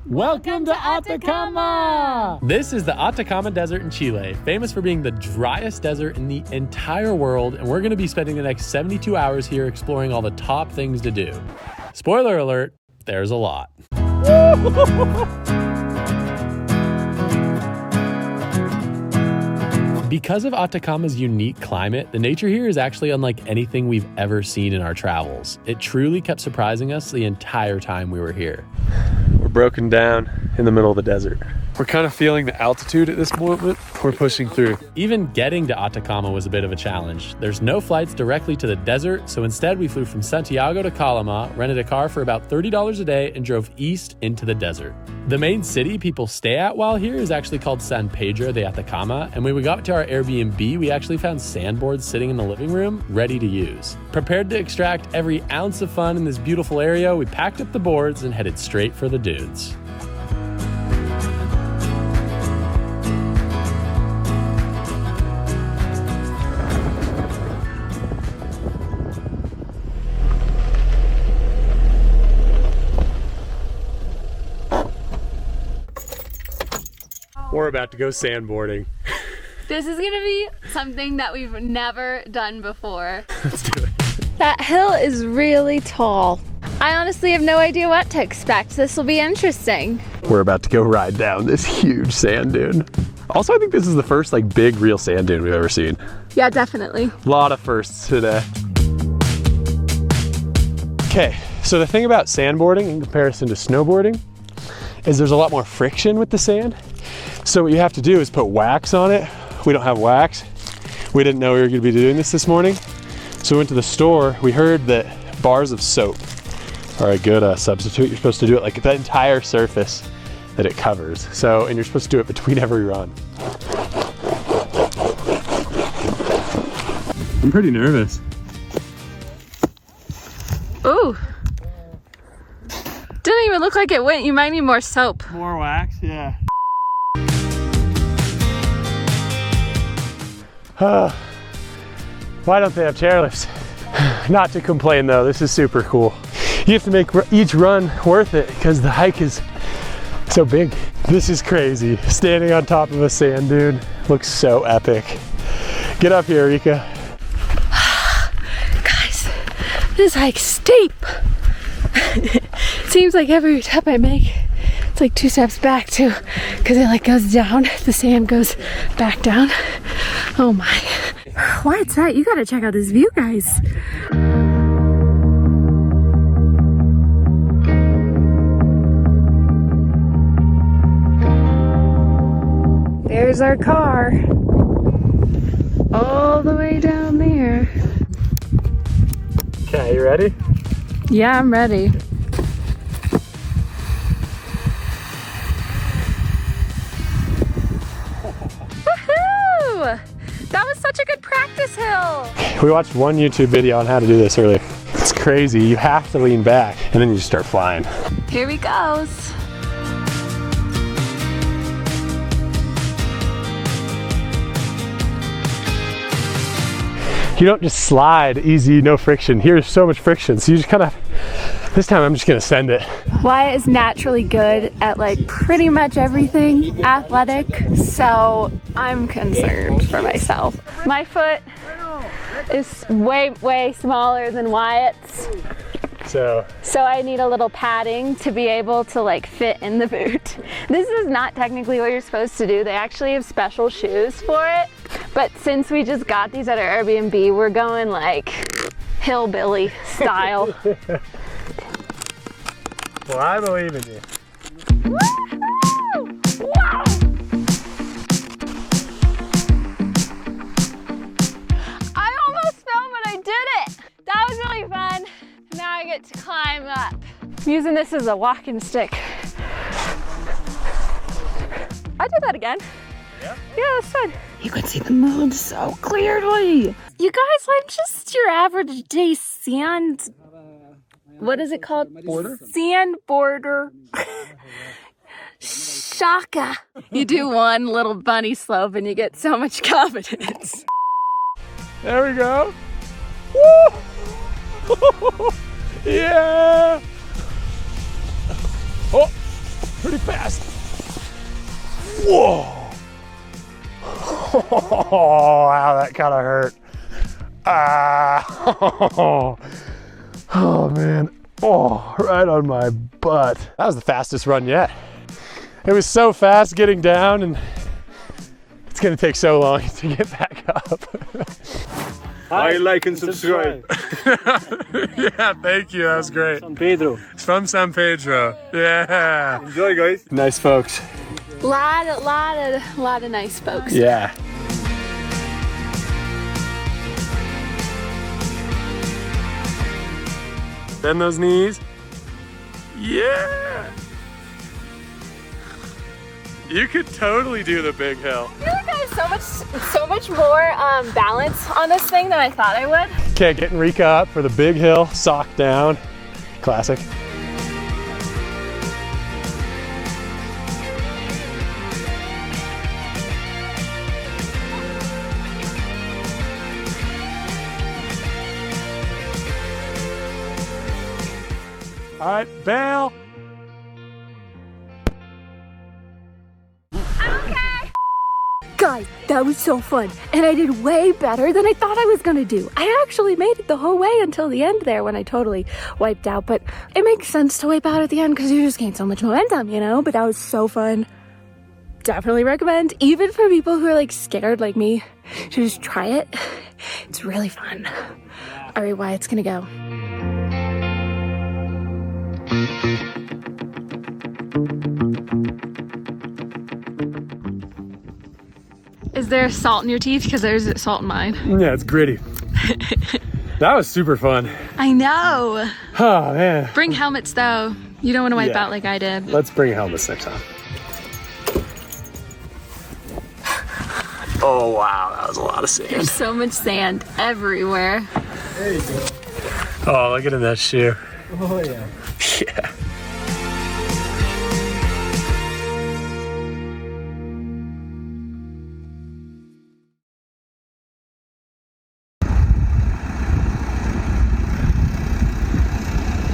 Welcome to Atacama! This is the Atacama Desert in Chile, famous for being the driest desert in the entire world, and we're going to be spending the next 72 hours here exploring all the top things to do. Spoiler alert, there's a lot. Because of Atacama's unique climate, the nature here is actually unlike anything we've ever seen in our travels. It truly kept surprising us the entire time we were here. We're broken down in the middle of the desert. We're kind of feeling the altitude at this moment. We're pushing through. Even getting to Atacama was a bit of a challenge. There's no flights directly to the desert, so instead we flew from Santiago to Calama, rented a car for about $30 a day, and drove east into the desert. The main city people stay at while here is actually called San Pedro de Atacama, and when we got to our Airbnb, we actually found sandboards sitting in the living room, ready to use. Prepared to extract every ounce of fun in this beautiful area, we packed up the boards and headed straight for the dunes. We're about to go sandboarding. This is gonna be something that we've never done before. Let's do it. That hill is really tall. I honestly have no idea what to expect. This will be interesting. We're about to go ride down this huge sand dune. Also, I think this is the first big real sand dune we've ever seen. Yeah, definitely. A lot of firsts today. Okay, so the thing about sandboarding in comparison to snowboarding is there's a lot more friction with the sand. So what you have to do is put wax on it. We don't have wax. We didn't know we were gonna be doing this morning. So we went to the store. We heard that bars of soap are a good substitute. You're supposed to do it like the entire surface that it covers. So, and you're supposed to do it between every run. I'm pretty nervous. Ooh. Didn't even look like it went. You might need more soap. More wax, yeah. Why don't they have chairlifts? Not to complain though, this is super cool. You have to make each run worth it because the hike is so big. This is crazy. Standing on top of a sand dune looks so epic. Get up here, Rika. Guys, this hike's steep. Seems like every step I make, it's like 2 steps back too, because it goes down, the sand goes back down. Oh my. What's that? You gotta check out this view, guys. There's our car. All the way down there. Okay, you ready? Yeah, I'm ready. Woohoo! That was such a good practice hill. We watched one YouTube video on how to do this earlier. It's crazy. You have to lean back and then you just start flying. Here he goes. You don't just slide easy, no friction. Here's so much friction. So you just kind of, this time I'm just gonna send it. Wyatt is naturally good at pretty much everything athletic, so I'm concerned for myself. My foot is way smaller than Wyatt's. So I need a little padding to be able to fit in the boot. This is not technically what you're supposed to do. They actually have special shoes for it. But since we just got these at our Airbnb, we're going hillbilly style. Well, I believe in you. Woo-hoo! Wow! I almost fell, but I did it. That was really fun. Now I get to climb up. I'm using this as a walking stick. I did that again. Yeah? Yeah, that's fun. You can see the moon so clearly. You guys, I'm just your average day sand. What is it called? Border? Sand border. Shaka. You do one little bunny slope and you get so much confidence. There we go. Woo! Yeah! Oh, pretty Whoa! Oh, wow, that kind of hurt. Ah! Oh man. Oh, right on my butt. That was the fastest run yet. It was so fast getting down, and it's gonna take so long to get back up. I like and subscribe. Yeah, thank you. That was great. San Pedro. It's from San Pedro. Yeah. Enjoy, guys. Nice folks. Lot of nice folks. Yeah. Bend those knees. Yeah. You could totally do the big hill. I feel like I have so much more balance on this thing than I thought I would. Okay, getting Rika up for the big hill, sock down. Classic. All right, bail. Guys, that was so fun, and I did way better than I thought I was gonna do. I actually made it the whole way until the end there when I totally wiped out, but it makes sense to wipe out at the end because you just gain so much momentum, you know? But that was so fun. Definitely recommend, even for people who are like scared like me, to just try it. It's really fun. All right, Wyatt's gonna go. Is there salt in your teeth? Because there's salt in mine. Yeah, it's gritty. That was super fun. I know. Oh, man. Bring helmets though. You don't want to wipe Yeah. out like I did. Let's bring helmets next time. Oh, wow. That was a lot of sand. There's so much sand everywhere. There you go. Oh, look at that shoe. Oh, yeah. Yeah.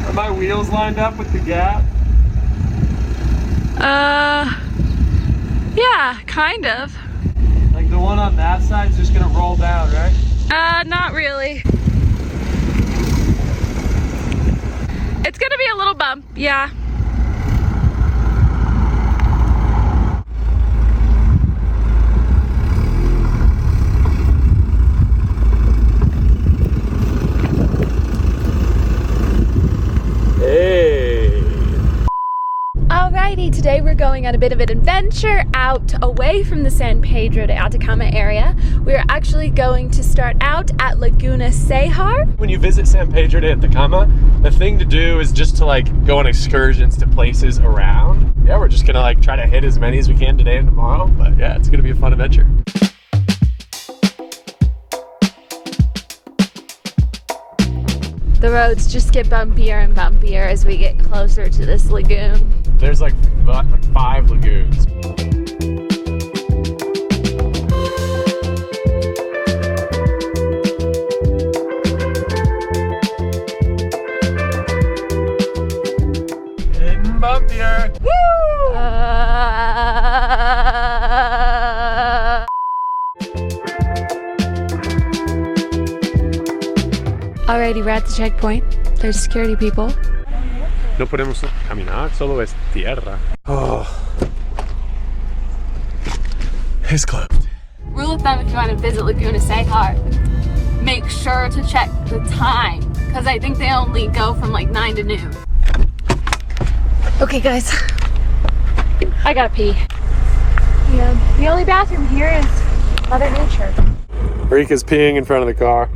Are my wheels lined up with the gap? Yeah, kind of. Like the one on that side's just gonna roll down, right? Not really. It's gonna be a little bump, yeah. Hey. Alrighty, today we're going on a bit of an adventure out away from the San Pedro de Atacama area. We're actually going to start out at Laguna Cejar. When you visit San Pedro de Atacama, the thing to do is just to like go on excursions to places around. Yeah, we're just gonna like try to hit as many as we can today and tomorrow, but yeah, it's gonna be a fun adventure. The roads just get bumpier and bumpier as we get closer to this lagoon. There's like 5 lagoons. Getting bumpier. Woo! Alrighty, we're at the checkpoint. There's security people. No podemos caminar, solo es tierra. Oh. It's closed. Rule of thumb if you want to visit Laguna Cejar, make sure to check the time, because I think they only go from like 9 to noon. Okay guys, I gotta pee. Yeah, the only bathroom here is Mother Nature. Rika's peeing in front of the car.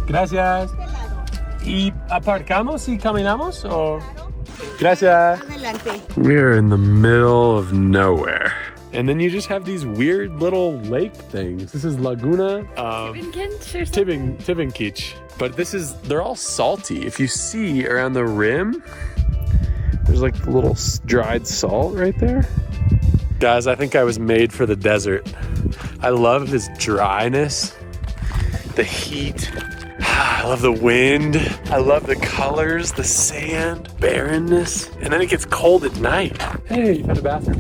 Gracias. ¿Y aparcamos y caminamos o? Gracias. We're in the middle of nowhere. And then you just have these weird little lake things. This is Laguna Tebenquiche. But they're all salty. If you see around the rim, there's like the little dried salt right there. Guys, I think I was made for the desert. I love this dryness, the heat. I love the wind. I love the colors, the sand, barrenness. And then it gets cold at night. Hey, you found a bathroom.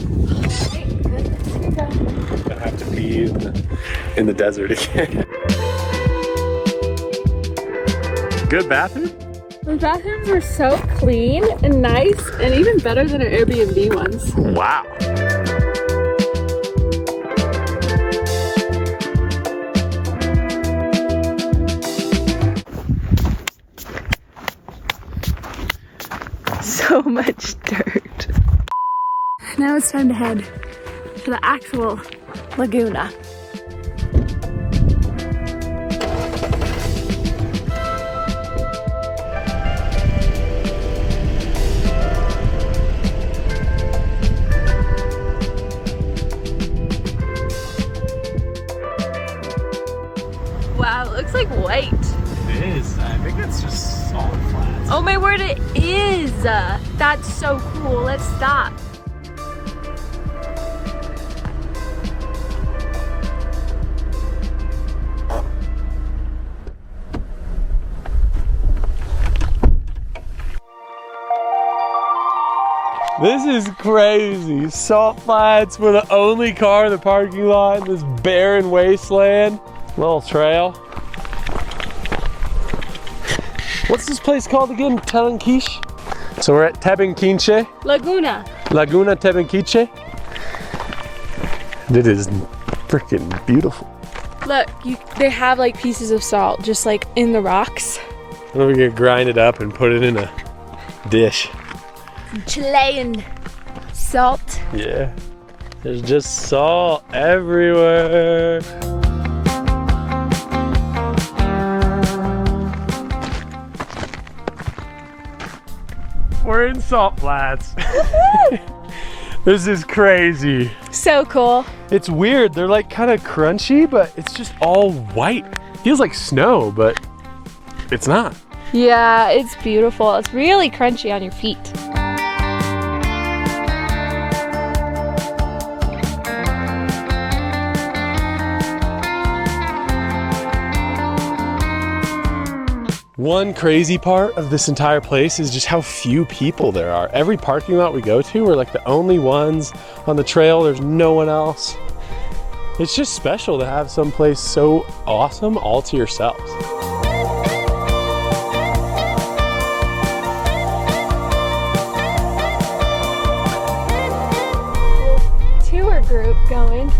I have to be in the desert again. Good bathroom? The bathrooms were so clean and nice, and even better than our Airbnb ones. Wow. So much dirt. Now it's time to head to the actual Laguna. Wow, it looks like white. It is. I think it's just solid flats. Oh my word, it is! That's so cool. Let's stop. This is crazy. Salt flats. We're the only car in the parking lot in this barren wasteland. Little trail. What's this place called again? Tebenquiche? So we're at Tebenquiche. Laguna. Laguna Tebenquiche. It is freaking beautiful. Look, they have like pieces of salt just like in the rocks. And then we can grind it up and put it in a dish. Chilean salt. Yeah. There's just salt everywhere. We're in Salt Flats. This is crazy. So cool. It's weird. They're like kind of crunchy, but it's just all white. Feels like snow, but it's not. Yeah, it's beautiful. It's really crunchy on your feet. One crazy part of this entire place is just how few people there are. Every parking lot we go to, we're like the only ones on the trail. There's no one else. It's just special to have someplace so awesome all to yourselves. Tour group going.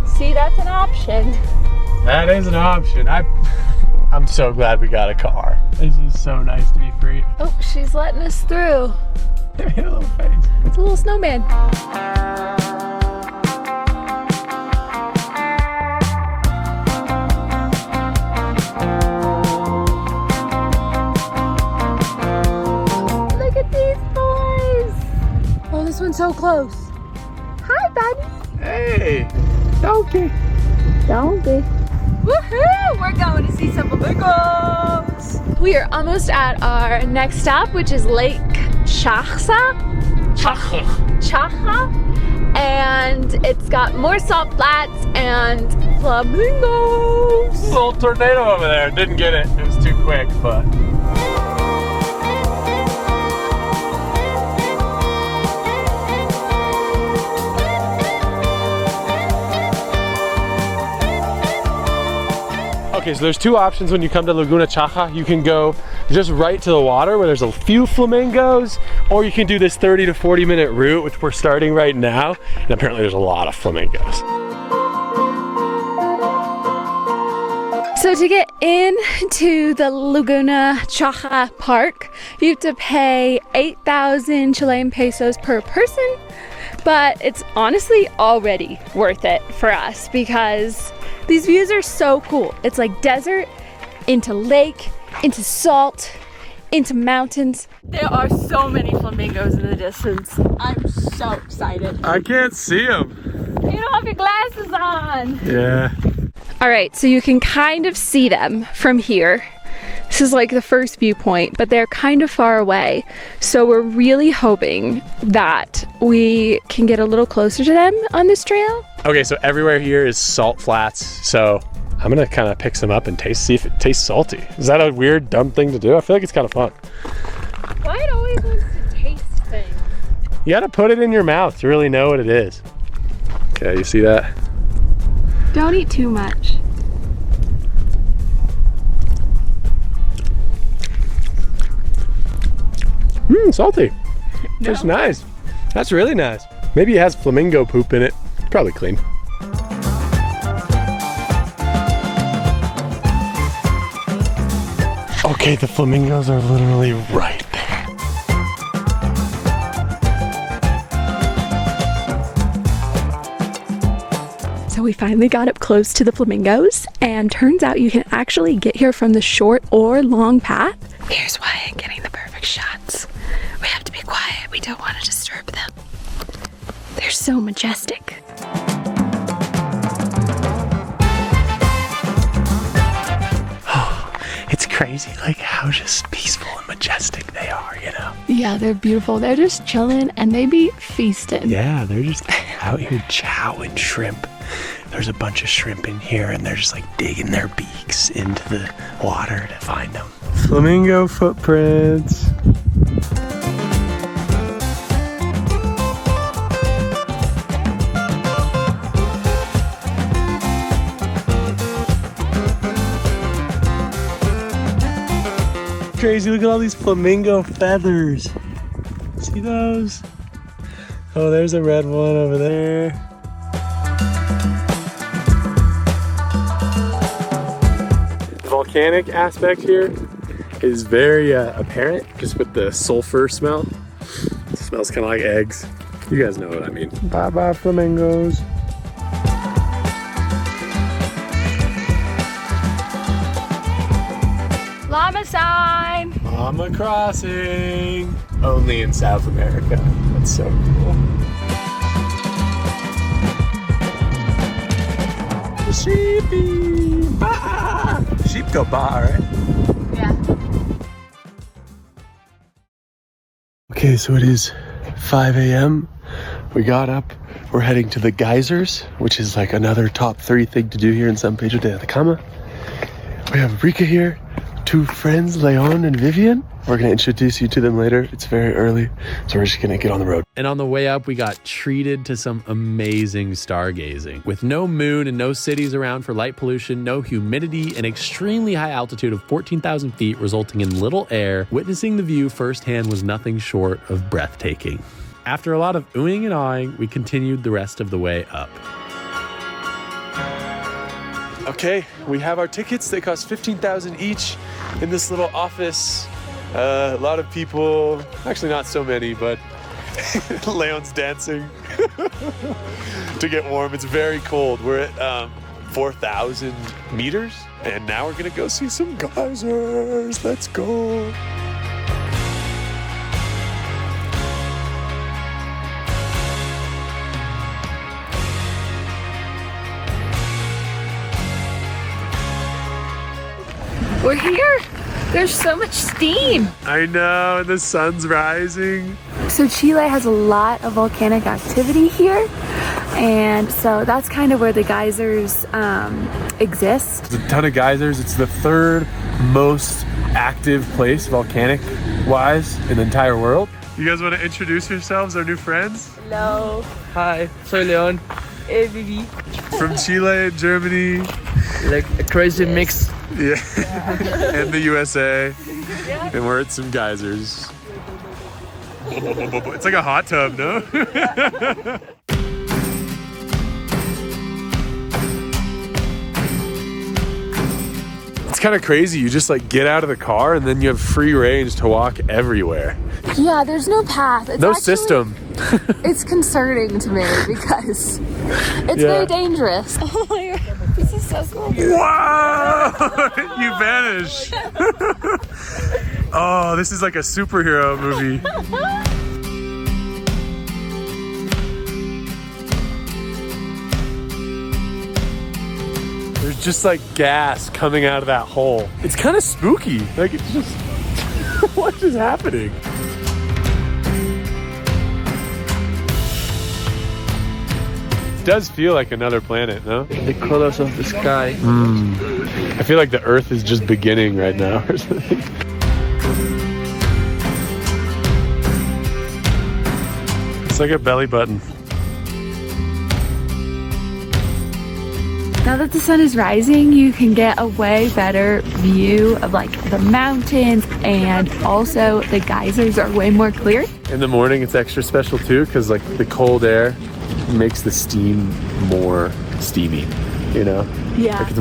See, that's an option. That is an option. I'm so glad we got a car. This is so nice to be free. Oh, she's letting us through. Hit a little face. It's a little snowman. Look at these boys. Oh, this one's so close. Hi, buddy. Hey, donkey. Donkey. Woohoo! We're going to see some flamingos! We are almost at our next stop, which is Lake Chaxa. Chaxa. And it's got more salt flats and flamingos. Little tornado over there. Didn't get it. It was too quick, but. Okay, so there's two options when you come to Laguna Chaxa. You can go just right to the water where there's a few flamingos, or you can do this 30 to 40 minute route, which we're starting right now. And apparently there's a lot of flamingos. So to get into the Laguna Chaxa Park, you have to pay 8,000 Chilean pesos per person, but it's honestly already worth it for us because these views are so cool. It's like desert, into lake, into salt, into mountains. There are so many flamingos in the distance. I'm so excited. I can't see them. You don't have your glasses on. Yeah. All right, so you can kind of see them from here. This is like the first viewpoint, but they're kind of far away. So we're really hoping that we can get a little closer to them on this trail. Okay, so everywhere here is salt flats. So I'm gonna kind of pick some up and see if it tastes salty. Is that a weird, dumb thing to do? I feel like it's kind of fun. Wyatt always wants to taste things. You gotta put it in your mouth to really know what it is. Okay, you see that? Don't eat too much. Salty. That's nice. That's really nice. Maybe it has flamingo poop in it. Probably clean. Okay, the flamingos are literally right there. So we finally got up close to the flamingos, and turns out you can actually get here from the short or long path. Here's Wyatt getting the perfect shots. We have to be quiet. We don't want to disturb them. They're so majestic. It's crazy, like how just peaceful and majestic they are, you know? Yeah, they're beautiful. They're just chilling and they be feasting. Yeah, they're just out here chowing shrimp. There's a bunch of shrimp in here and they're just like digging their beaks into the water to find them. Flamingo footprints. Crazy, look at all these flamingo feathers. See those? Oh, there's a red one over there. The volcanic aspect here is very apparent, just with the sulfur smell. It smells kind of like eggs. You guys know what I mean. Bye bye flamingos. Llama sign! Llama crossing! Only in South America. That's so cool. The sheepy! Bah! Sheep go bah, right? Yeah. Okay, so it is 5 a.m. We got up. We're heading to the geysers, which is like another top 3 thing to do here in San Pedro de Atacama. We have Rika here. 2 friends, Leon and Vivian. We're gonna introduce you to them later. It's very early, so we're just gonna get on the road. And on the way up, we got treated to some amazing stargazing. With no moon and no cities around for light pollution, no humidity, an extremely high altitude of 14,000 feet resulting in little air, witnessing the view firsthand was nothing short of breathtaking. After a lot of oohing and awing, we continued the rest of the way up. Okay, we have our tickets. They cost $15,000 each in this little office. A lot of people, actually not so many, but Leon's dancing to get warm. It's very cold. We're at 4,000 meters, and now we're gonna go see some geysers. Let's go. We're here. There's so much steam. I know, and the sun's rising. So Chile has a lot of volcanic activity here. And so that's kind of where the geysers exist. There's a ton of geysers. It's the 3rd most active place volcanic-wise in the entire world. You guys want to introduce yourselves, our new friends? Hello. Hi, soy Leon. Hey, Vivi. From Chile and Germany. Like a crazy mix. Yeah. And the USA. And we're at some geysers. It's like a hot tub, no? It's kind of crazy. You just like get out of the car and then you have free range to walk everywhere. Yeah, there's no path. It's no actually, system. It's concerning to me because it's very dangerous. Oh my god, this is so cool. Wow! You vanish. Oh, this is like a superhero movie. There's just like gas coming out of that hole. It's kind of spooky. Like it's just, what is happening? It does feel like another planet, no? The colors of the sky. I feel like the Earth is just beginning right now or something. It's like a belly button. Now that the sun is rising, you can get a way better view of like the mountains, and also the geysers are way more clear. In the morning, it's extra special too, because like the cold air makes the steam more steamy, you know? Yeah. Like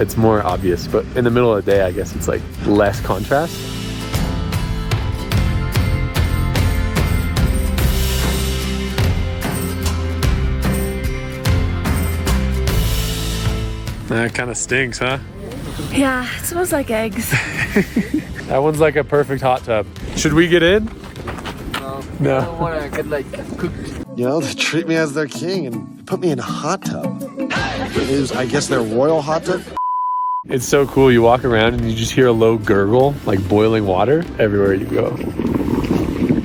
it's more obvious, but in the middle of the day, I guess it's like less contrast. That kind of stinks, huh? Yeah, it smells like eggs. That one's like a perfect hot tub. Should we get in? No. I don't want to get like cooked. You know, they treat me as their king and put me in a hot tub. It is, I guess, their royal hot tub. It's so cool. You walk around and you just hear a low gurgle, like boiling water, everywhere you go.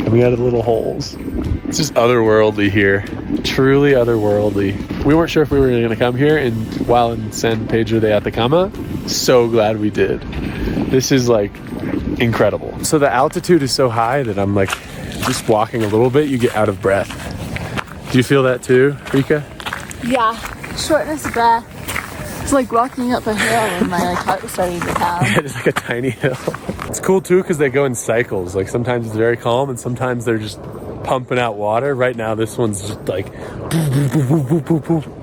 Coming out of the little holes. It's just otherworldly here. Truly otherworldly. We weren't sure if we were going to come here, and while in San Pedro de Atacama, so glad we did. This is like incredible. So the altitude is so high that I'm like, just walking a little bit, you get out of breath. Do you feel that too, Rika? Yeah, shortness of breath. It's like walking up a hill and my like heart was starting to pound. It's like a tiny hill. It's cool too because they go in cycles. Like sometimes it's very calm and sometimes they're just pumping out water. Right now this one's just like boop, boop, boop, boop, boop, boop.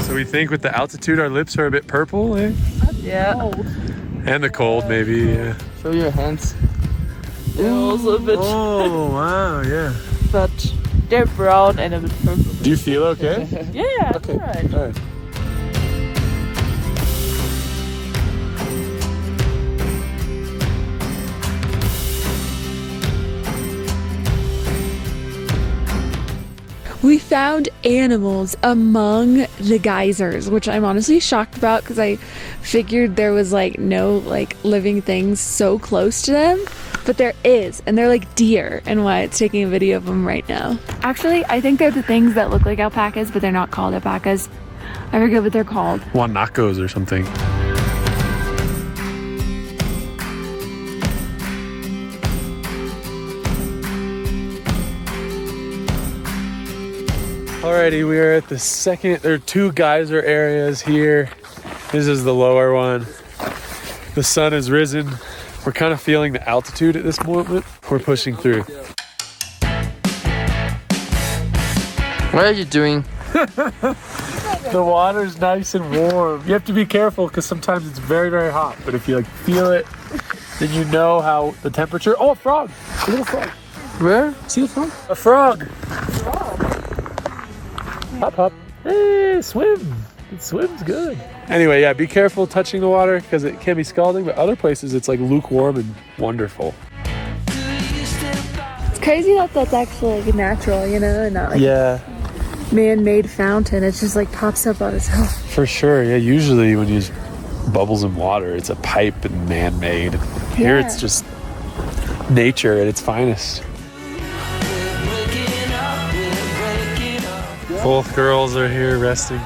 So we think with the altitude our lips are a bit purple, eh? Yeah. And the cold maybe, yeah. Show your hands. They're also a bit, Oh wow, yeah. but they're brown and a bit purple. Do you feel okay? Yeah, Okay. alright. All right. We found animals among the geysers, which I'm honestly shocked about because I figured there was like no like living things so close to them, but there is, and they're like deer, and Wyatt's taking a video of them right now. Actually, I think they're the things that look like alpacas, but they're not called alpacas. I forget what they're called. Guanacos or something. Alrighty, we are at the second, there are two geyser areas here. This is the lower one. The sun has risen. We're kind of feeling the altitude at this moment. We're pushing through. What are you doing? The water's nice and warm. You have to be careful because sometimes it's very, very hot. But if you like feel it, then you know how the temperature. Oh, a frog! A little frog. Where? See the frog? A frog! Hop, hop. Hey, swim. It swims good. Anyway, yeah, be careful touching the water because it can be scalding, but other places it's like lukewarm and wonderful. It's crazy that that's actually like natural, you know, and not like Yeah, man-made fountain. It just like pops up on its own. for sure. Yeah, usually when you use bubbles in water, it's a pipe and man-made. Here Yeah. it's just nature at its finest. Both girls are here resting.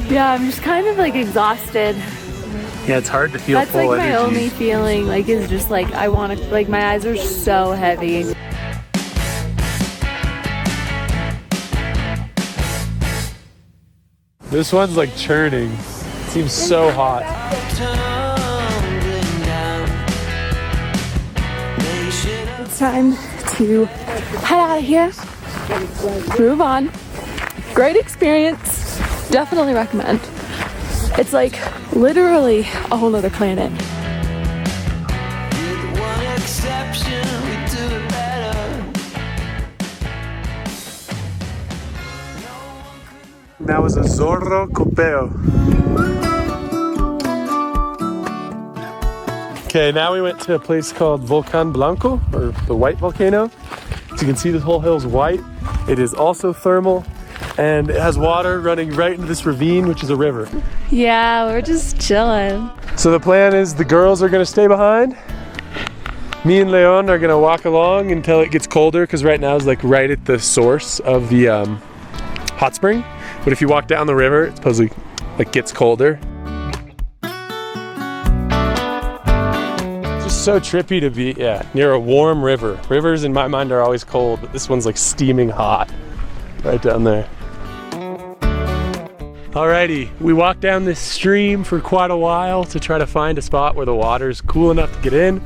Yeah, I'm just kind of like exhausted. Yeah, it's hard to feel That's full like my energy. only feeling, like, is just like I want to, like, my eyes are so heavy. This one's like churning. It seems so hot. It's time to head out of here. Move on. Great experience. Definitely recommend. It's like literally a whole other planet. That was a Zorro Culpeo. Okay, now we went to a place called Volcan Blanco, or the white volcano. So you can see this whole hill's white. It is also thermal, and it has water running right into this ravine, which is a river. Yeah, we're just chilling. So the plan is the girls are gonna stay behind, Me and Leon are gonna walk along until it gets colder, because right now is like right at the source of the hot spring. But if you walk down the river, it supposedly like gets colder. It's just so trippy to be, near a warm river. Rivers in my mind are always cold, but this one's like steaming hot right down there. Alrighty, we walked down this stream for quite a while to try to find a spot where the water's cool enough to get in.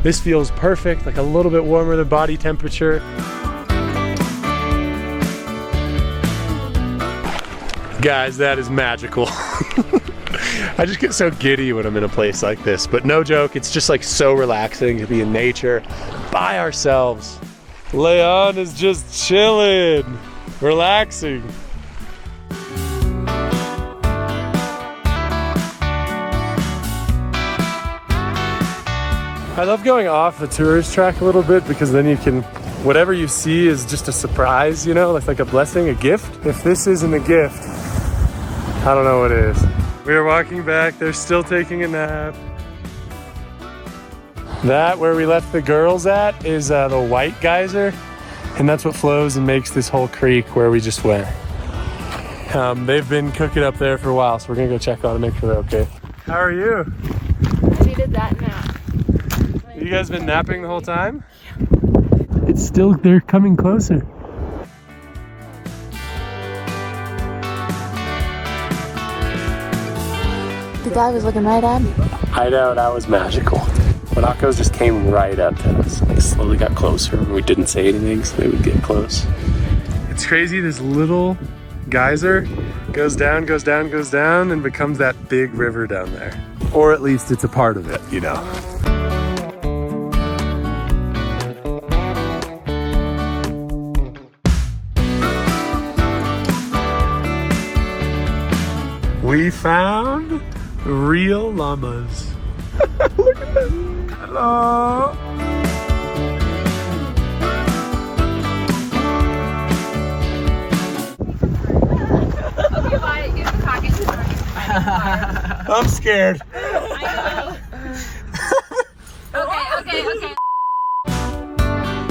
This feels perfect, like a little bit warmer than body temperature. Guys, that is magical. I just get so giddy when I'm in a place like this, but no joke, it's just like so relaxing to be in nature by ourselves. Leon is just chilling, relaxing. I love going off the tourist track a little bit, because then you can, whatever you see is just a surprise, you know, like a blessing, a gift. If this isn't a gift, I don't know what is. We are walking back, they're still taking a nap. That, where we left the girls at, is the White Geyser, and that's what flows and makes this whole creek where we just went. They've been cooking up there for a while, so we're gonna go check out and make sure they're okay. How are you? I needed that nap. You guys been napping the whole time? It's still, they're coming closer. The guy was looking right at me. I know, that was magical. Guanacos just came right up to us, like slowly got closer, and we didn't say anything, so they would get close. It's crazy, this little geyser goes down, goes down, goes down, and becomes that big river down there. Or at least it's a part of it, you know. We found real llamas. Look at them. Hello. Okay, Wyatt, give the pockets. I'm scared. Okay.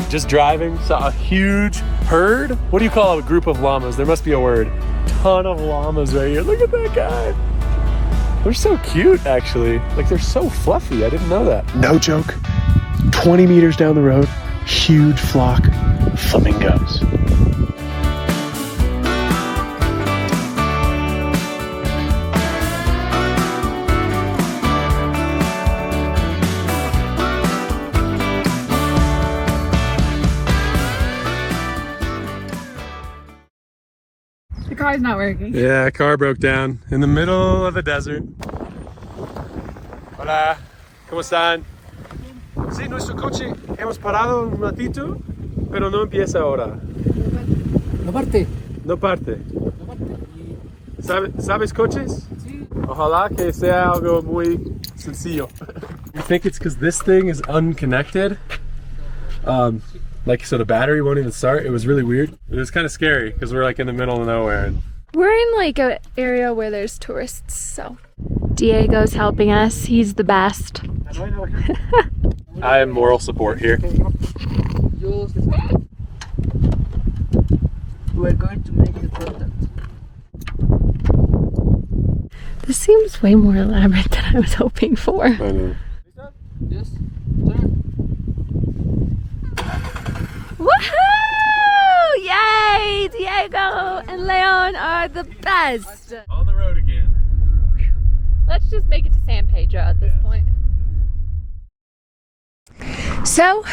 Just driving, saw a huge herd. What do you call a group of llamas? There must be a word. Ton of llamas right here. Look at that guy. They're so cute, actually. Like, they're so fluffy. I didn't know that. No joke. 20 meters down the road, huge flock of flamingos. The car's not working. Yeah, car broke down in the middle of the desert. Hola, ¿cómo están? Sí, nuestro coche hemos parado un ratito, pero no empieza ahora. No parte. No parte. ¿Sabes coches? Sí. Ojalá que sea algo muy sencillo. You think it's because this thing is unconnected? Like, so the battery won't even start? It was really weird. It was kind of scary because we're like in the middle of nowhere. We're in like an area where there's tourists, so. Diego's helping us. He's the best. I am moral support here. We're going to make the product. This seems way more elaborate than I was hoping for. I know. Yes, sir. Woohoo! Yay! Diego and Leon are the best. On the road again. Let's just make it to San Pedro at this point. So,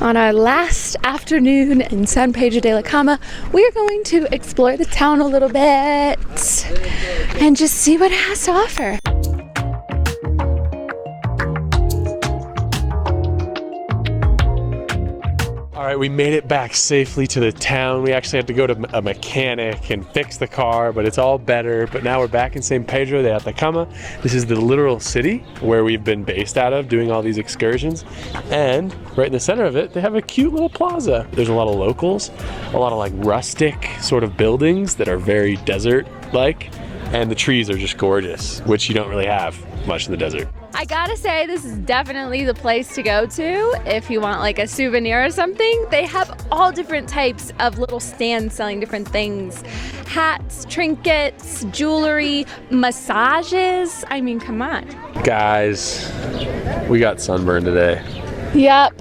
on our last afternoon in San Pedro de la Cama, we are going to explore the town a little bit and just see what it has to offer. All right, we made it back safely to the town. We actually had to go to a mechanic and fix the car, but it's all better. But now we're back in San Pedro de Atacama. This is the literal city where we've been based out of, doing all these excursions. And right in the center of it, they have a cute little plaza. There's a lot of locals, a lot of like rustic sort of buildings that are very desert-like. And the trees are just gorgeous, which you don't really have much in the desert. I gotta say, this is definitely the place to go to if you want like a souvenir or something. They have all different types of little stands selling different things. Hats, trinkets, jewelry, massages. I mean, come on. Guys, we got sunburned today. Yep.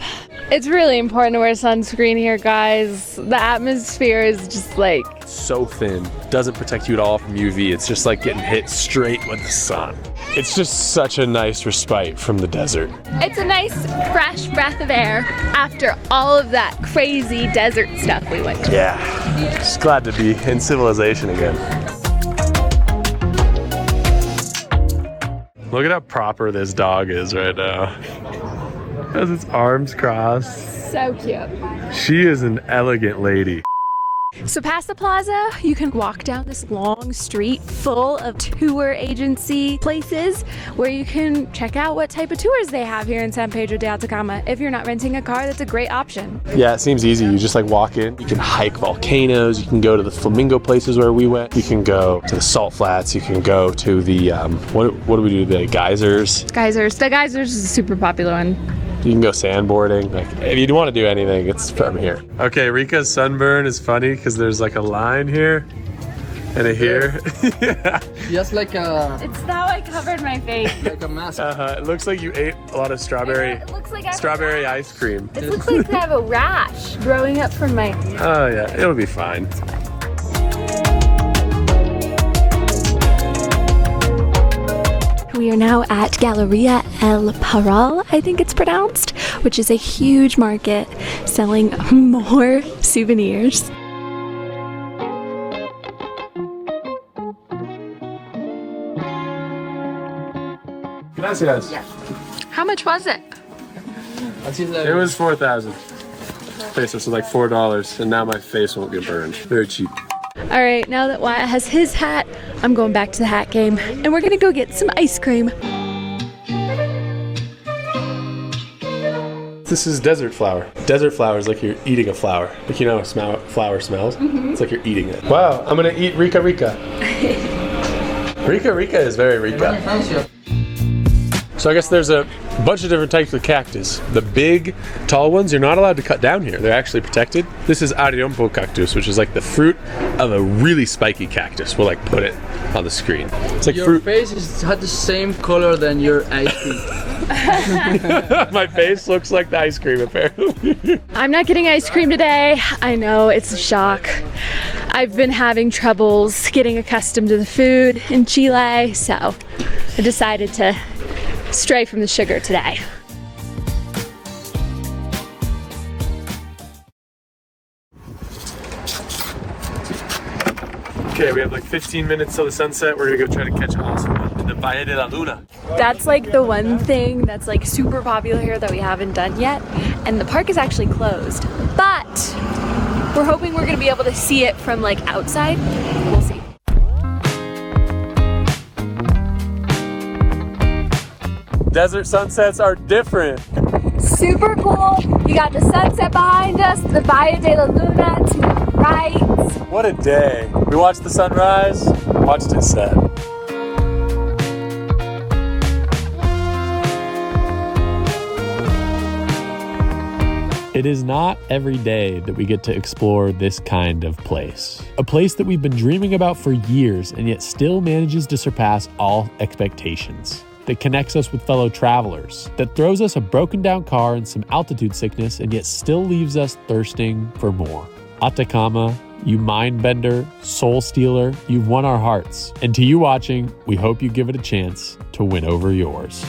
It's really important to wear sunscreen here, guys. The atmosphere is just like... so thin. Doesn't protect you at all from UV. It's just like getting hit straight with the sun. It's just such a nice respite from the desert. It's a nice, fresh breath of air after all of that crazy desert stuff we went to. Yeah, just glad to be in civilization again. Look at how proper this dog is right now. Has its arms crossed. So cute. She is an elegant lady. So past the plaza, you can walk down this long street full of tour agency places where you can check out what type of tours they have here in San Pedro de Atacama. If you're not renting a car, that's a great option. Yeah, it seems easy. You just like walk in. You can hike volcanoes. You can go to the flamingo places where we went. You can go to the salt flats. You can go to the, what do we do? The geysers. Geysers. The geysers is a super popular one. You can go sandboarding. Like, if you want to do anything, it's from here. Okay, Rika's sunburn is funny because there's like a line here and a here. Yeah. Just like a... It's how I covered my face. like a mask. It looks like you ate a lot of strawberry, It looks like I have strawberry ice cream. It looks like I have a rash growing up from my... Oh yeah, it'll be fine. We are now at Galeria El Peral, I think it's pronounced, which is a huge market selling more souvenirs. Gracias. How much was it? It was 4,000 pesos, so like $4, and now my face won't get burned. Very cheap. All right, now that Wyatt has his hat, I'm going back to the hat game, and we're gonna go get some ice cream. This is desert flower. Desert flower is like you're eating a flower. Like, you know how flower smells? It's like you're eating it. Wow, I'm gonna eat Rika Rika. Rika Rika is very Rika. So I guess there's a bunch of different types of cactus. The big, tall ones, you're not allowed to cut down here. They're actually protected. This is Ariompo cactus, which is like the fruit of a really spiky cactus. We'll like put it on the screen. It's like Your fruit. face had the same color than your ice cream. My face looks like the ice cream, apparently. I'm not getting ice cream today. I know, it's a shock. I've been having troubles getting accustomed to the food in Chile, so I decided to stray from the sugar today. Okay, we have like 15 minutes till the sunset. We're gonna go try to catch an awesome one in the Valle de la Luna. That's like the one thing that's like super popular here that we haven't done yet. And the park is actually closed. But we're hoping we're gonna be able to see it from like outside. We'll see. Desert sunsets are different. Super cool. You got the sunset behind us, the Valle de la Luna to the right. What a day. We watched the sunrise, watched it set. It is not every day that we get to explore this kind of place. A place that we've been dreaming about for years and yet still manages to surpass all expectations. That connects us with fellow travelers, that throws us a broken down car and some altitude sickness and yet still leaves us thirsting for more. Atacama, you mind bender, soul stealer, you've won our hearts. And to you watching, we hope you give it a chance to win over yours.